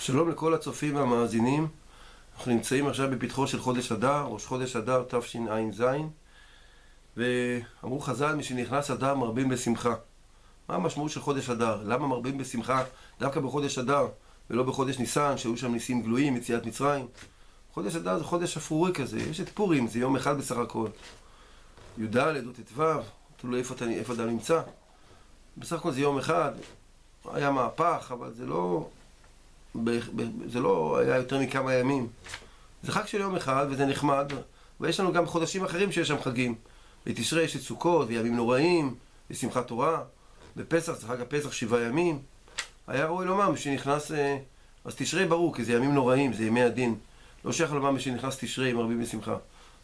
שלום לכל הצופים והמאזינים. אנחנו נמצאים עכשיו בפתחו של חודש אדר, ראש חודש אדר תשע"ז, ואמרו חז"ל, משנכנס אדר מרבים בשמחה. מה המשמעות של חודש אדר? למה מרבים בשמחה דווקא בחודש אדר ולא בחודש ניסן, שהיו שם ניסים גלויים, יציאת מצרים? חודש אדר זה חודש אפורי כזה, יש את פורים, זה יום אחד בסך הכל, י"ד או ט"ו, תלוי איפה אדם נמצא. בסך הכל זה יום אחד, היה מהפך, אבל זה לא היה יותר מכמה ימים. זה חג של יום אחד וזה נחמד, ויש לנו גם חודשים אחרים שיש שם חגים. בתשרי יש את סוכות וימים נוראים ושמחת תורה. בפסח זה חג הפסח 7 ימים. היה ראוי לומר משנכנס, אז תשרי ברור, כי זה ימים נוראים, זה ימי הדין. לא שייך לומר משנכנס תשרי מרבים בשמחה.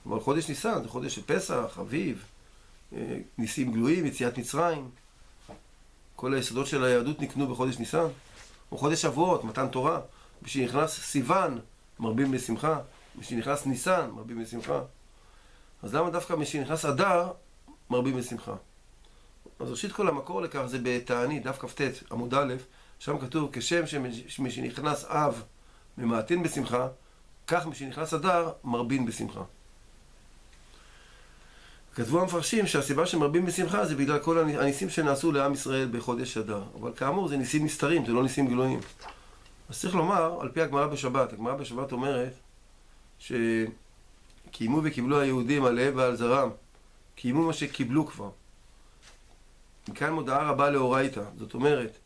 אבל חודש ניסן זה חודש של פסח, אביב, ניסים גלויים, יציאת מצרים. כל היסודות של היהדות נקנו בחודש ניסן. או חודש שבועות, מתן תורה. משנכנס סיוון מרבים בשמחה, משנכנס ניסן מרבים בשמחה. אז למה דווקא משנכנס אדר מרבים בשמחה? אז ראשית כל המקור לכך זה בתענית, דף כ"ט עמוד א', שם כתוב כשם שמשנכנס אב ממעטין בשמחה, כך משנכנס אדר מרבין בשמחה. כתבו המפרשים שהסיבה שמרבים בשמחה זה בגלל כל הניסים שנעשו לעם ישראל בחודש אדר. אבל כאמור זה ניסים נסתרים, זה לא ניסים גלויים. אז צריך לומר, על פי הגמרא בשבת, הגמרא בשבת אומרת שקיימו וקיבלו היהודים עליהם ועל זרם, קיימו מה שקיבלו כבר. מכאן מודעה רבה לאורייתא, זאת אומרת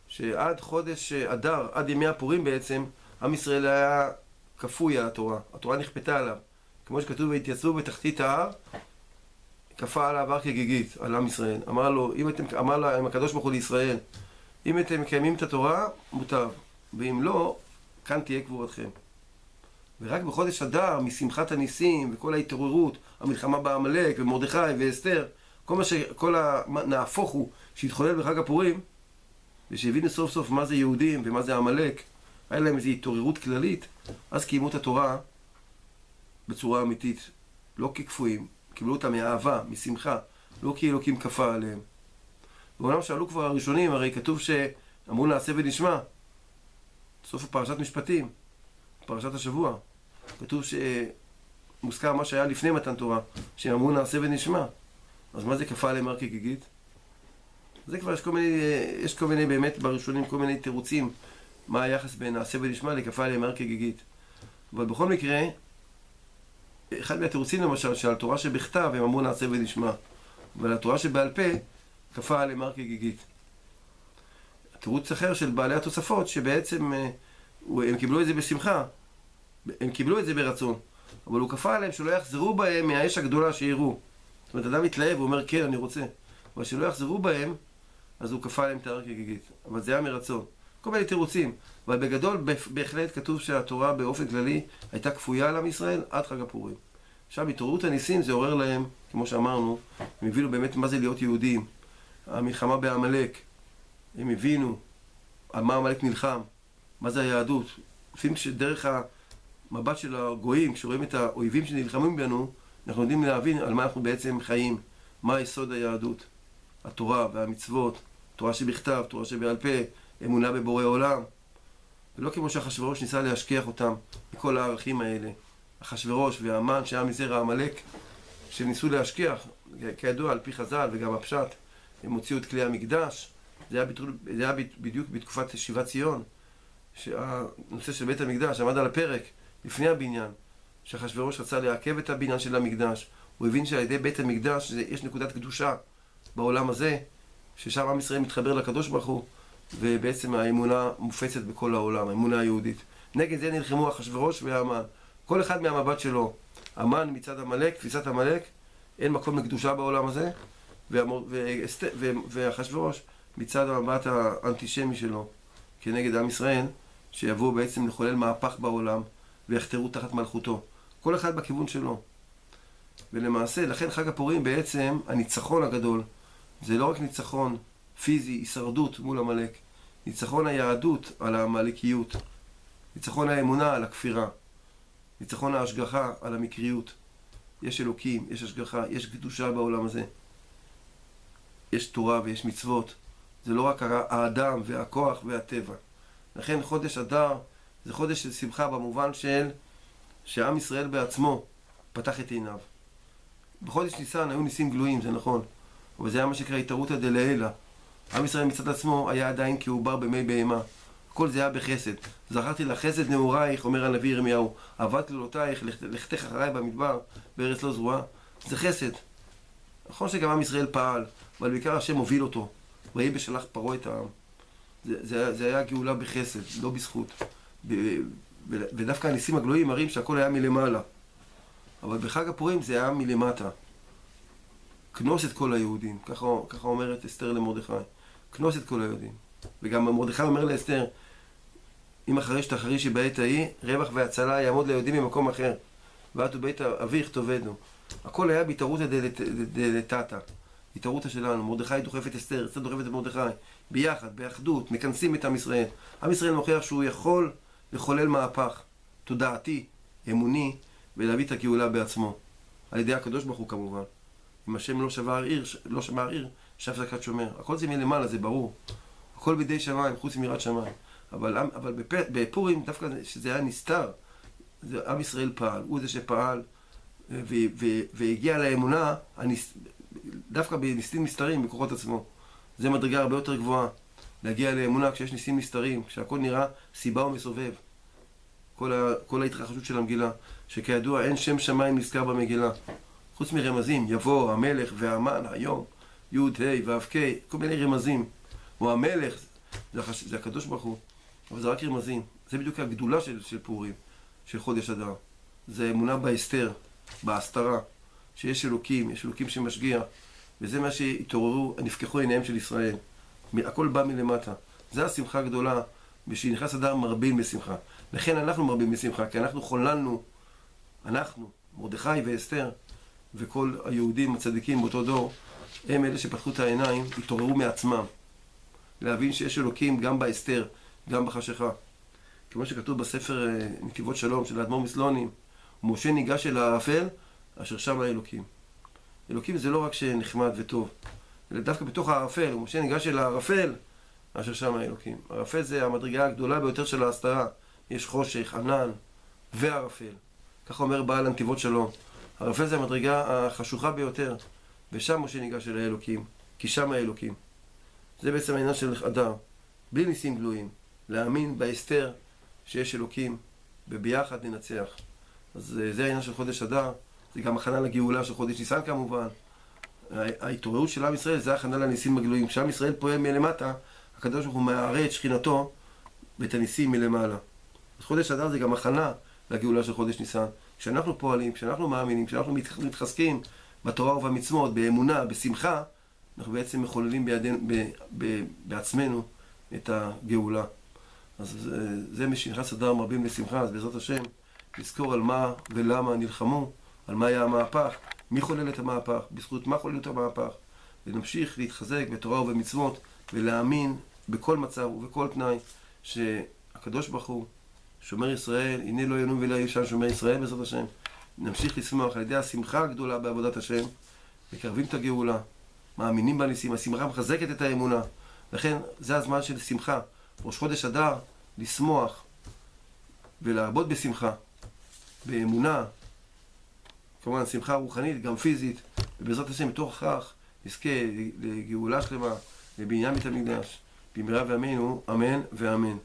שעד חודש אדר, עד ימי הפורים בעצם, עם ישראל היה כפוי על התורה, התורה נכפתה עליו. כמו שכתוב, והתייצבו בתחתית ההר, כפה עליו הר כגיגית, על עם ישראל. אמר להם הקדוש ברוך הוא לישראל, אם אתם מקיימים את התורה, מוטב, ואם לא, כאן תהיה קבורתכם. ורק בחודש אדר, משמחת הניסים וכל ההתעוררות, המלחמה בעמלק ומרדכי ואסתר, כל הנהפוך הוא שהתחולל בחג הפורים, ושהבינו סוף סוף מה זה יהודים ומה זה עמלק, היה להם איזו התעוררות כללית, אז קיימו את התורה בצורה אמיתית, לא ככפויים, קיבלו אותה מאהבה, משמחה, לא כי אלוקים כפה עליהם. בעולם שאלו כבר הראשונים, הרי כתוב שאמרו נעשה ונשמע, סוף פרשת משפטים, פרשת השבוע, כתוב שמוזכר מה שהיה לפני מתן תורה, שאמרו נעשה ונשמע. אז מה זה כפה עליהם הר כגיגית? זה כבר יש כל מיני באמת בראשונים, כל מיני תירוצים, מה היחס בין נעשה ונשמע לכפה עליהם הר כגיגית. אבל בכל מקרה, אחד מהתירוצים למשל, שעל תורה שבכתב הם אמרו נעשה ונשמע, אבל התורה שבעל פה כפה עליהם הר כגיגית. תירוץ אחר של בעלי התוספות, שבעצם הם קיבלו את זה בשמחה, הם קיבלו את זה ברצון, אבל הוא כפה עליהם שלא יחזרו בהם מהאש הגדולה שיראו. זאת אומרת, אדם מתלהב, הוא אומר כן, אני רוצה, אבל שלא יחזרו בהם, אז הוא כפה עליהם את ההר כגיגית. אבל זה היה מרצון. כל מיני תירוצים, אבל בגדול בהחלט כתוב שהתורה באופן כללי הייתה כפויה לעם ישראל עד חג הפורים. עכשיו, התעוררות הניסים זה עורר להם, כמו שאמרנו, הם הבינו באמת מה זה להיות יהודים, המלחמה בעמלק, הם הבינו על מה עמלק נלחם, מה זה היהדות. לפעמים שדרך המבט של הגויים, כשרואים את האויבים שנלחמים בנו, אנחנו יודעים להבין על מה אנחנו בעצם חיים, מה היסוד היהדות, התורה והמצוות, תורה שבכתב, תורה שבעל פה, אמונה בבורא עולם. ולא כמו שאחשוורוש ניסה להשכיח אותם מכל הערכים האלה. אחשוורוש והמן שהיה מזרע עמלק, שניסו להשכיח, כידוע על פי חז"ל וגם הפשט, הם הוציאו את כלי המקדש. זה היה בדיוק בתקופת שיבת ציון, שהנושא של בית המקדש עמד על הפרק לפני הבניין, שאחשוורוש רצה לעכב את הבניין של המקדש. הוא הבין שעל ידי בית המקדש יש נקודת קדושה בעולם הזה, ששם עם ישראל מתחבר לקדוש ברוך הוא, ובעצם האמונה מופצת בכל העולם, האמונה היהודית. נגד זה נלחמו אחשוורוש והמן. כל אחד מהמבט שלו. המן מצד עמלק, תפיסת עמלק, אין מקום לקדושה בעולם הזה, ואחשוורוש מצד המבט האנטישמי שלו, כנגד עם ישראל, שיבואו בעצם לחולל מהפך בעולם, ויחתרו תחת מלכותו. כל אחד בכיוון שלו. ולמעשה, לכן חג הפורים בעצם, הניצחון הגדול, זה לא רק ניצחון פיזי, הישרדות מול עמלק, ניצחון היהדות על העמלקיות, ניצחון האמונה על הכפירה, ניצחון ההשגחה על המקריות. יש אלוקים, יש השגחה, יש קדושה בעולם הזה. יש תורה ויש מצוות. זה לא רק האדם והכוח והטבע. לכן חודש אדר זה חודש של שמחה במובן של שעם ישראל בעצמו פתח את עיניו. בחודש ניסן היו ניסים גלויים, זה נכון, אבל זה היה מה שנקרא התערותא דלעילא. עם ישראל מצד עצמו היה עדיין כעובר במי בהמה. כל זה היה בחסד. זכרתי לך חסד נעורייך, אומר הנביא ירמיהו, אהבת כלולותייך, לכתך אחריי במדבר, בארץ לא זרועה. זה חסד. נכון שגם עם ישראל פעל, אבל בעיקר השם הוביל אותו. ויהי בשלח פרעה את העם. זה היה גאולה בחסד, לא בזכות. ודווקא הניסים הגלויים מראים שהכל היה מלמעלה. אבל בחג הפורים זה היה מלמטה. כנוס את כל היהודים, ככה אומרת אסתר למרדכי. כנוס את כל היהודים. וגם מרדכי אומר לאסתר, אם אחרי שתחרישי בעת ההיא, רווח והצלה יעמוד ליהודים ממקום אחר. ואת ובית אביך תאבדנו. הכל היה בהתערותא דלתתא. התערותא שלנו. מרדכי דוחף את אסתר, אסתר דוחפת את מרדכי. ביחד, באחדות, מכנסים את עם ישראל. עם ישראל מוכיח שהוא יכול לחולל מהפך תודעתי, אמוני, ולהביא את הגאולה בעצמו. על ידי הקדוש ברוך הוא כמובן. אם השם לא שבר עיר, שב זקת שומר. הכל זה מלמעלה, זה ברור. הכל בידי שמיים, חוץ מיראת שמיים. אבל בפורים, דווקא שזה היה נסתר, עם ישראל פעל, הוא זה שפעל, והגיע לאמונה, דווקא בניסים נסתרים, בכוחות עצמו. זה מדרגה הרבה יותר גבוהה. להגיע לאמונה כשיש ניסים נסתרים, כשהכל נראה סיבה ומסובב. כל ההתרחשות של המגילה, שכידוע אין שם שמיים נזכר במגילה. חוץ מרמזים, יבוא המלך והמן היום, י' ה' ו' כ', כל מיני רמזים. או המלך, זה הקדוש ברוך הוא, אבל זה רק רמזים. זה בדיוק הגדולה של פורים, של חודש אדר. זה אמונה בהסתר, בהסתרה, שיש אלוקים, יש אלוקים שמשגיח, וזה מה שהתעוררו, נפקחו עיניהם של ישראל. הכל בא מלמטה. זה השמחה הגדולה, ושנכנס אדר מרבין בשמחה. לכן אנחנו מרבים בשמחה, כי אנחנו חוללנו, אנחנו, מרדכי ואסתר, וכל היהודים הצדיקים באותו דור, הם אלה שפתחו את העיניים, התעוררו מעצמם. להבין שיש אלוקים גם באסתר, גם בחשיכה. כמו שכתוב בספר נתיבות שלום של האדמו"ר מסלונים, משה ניגש אל הערפל, אשר שם האלוקים. אלוקים זה לא רק שנחמד וטוב, אלא דווקא בתוך הערפל, משה ניגש אל הערפל, אשר שם האלוקים. הערפל זה המדרגה הגדולה ביותר של ההסתרה. יש חושך, ענן וערפל. ככה אומר בעל הנתיבות שלום. הערפל זה המדרגה החשוכה ביותר, ושם משה ניגש אל האלוקים, כי שם האלוקים. זה בעצם העניין של אדר, בלי ניסים גלויים, להאמין בהסתר שיש אלוקים, וביחד ננצח. אז זה העניין של חודש אדר, זה גם הכנה לגאולה של חודש ניסן כמובן. ההתעוררות של עם ישראל זה הכנה לניסים הגלויים. כשעם ישראל פועל מלמטה, הקדוש ברוך הוא מערה את שכינתו ואת הניסים מלמעלה. אז חודש אדר זה גם הכנה לגאולה של חודש ניסן. כשאנחנו פועלים, כשאנחנו מאמינים, כשאנחנו מתחזקים בתורה ובמצוות, באמונה, בשמחה, אנחנו בעצם מחוללים בעצמנו את הגאולה. אז זה משנכנס אדר מרבים בשמחה, אז בעזרת השם נזכור על מה ולמה נלחמו, על מה היה המהפך, מי חולל את המהפך, בזכות מה חוללו את המהפך, ונמשיך להתחזק בתורה ובמצוות ולהאמין בכל מצב ובכל תנאי שהקדוש ברוך הוא שומר ישראל, הנה לא ינום ולא ישן שומר ישראל בעזרת השם. נמשיך לשמוח על ידי השמחה הגדולה בעבודת השם, מקרבים את הגאולה, מאמינים בניסים, השמחה מחזקת את האמונה. לכן זה הזמן של שמחה, ראש חודש אדר, לשמוח ולהרבות בשמחה, באמונה, כמובן שמחה רוחנית, גם פיזית, ובעזרת השם מתוך כך נזכה לגאולה שלמה, לבניין בית המקדש, במהרה בימינו, אמן ואמן.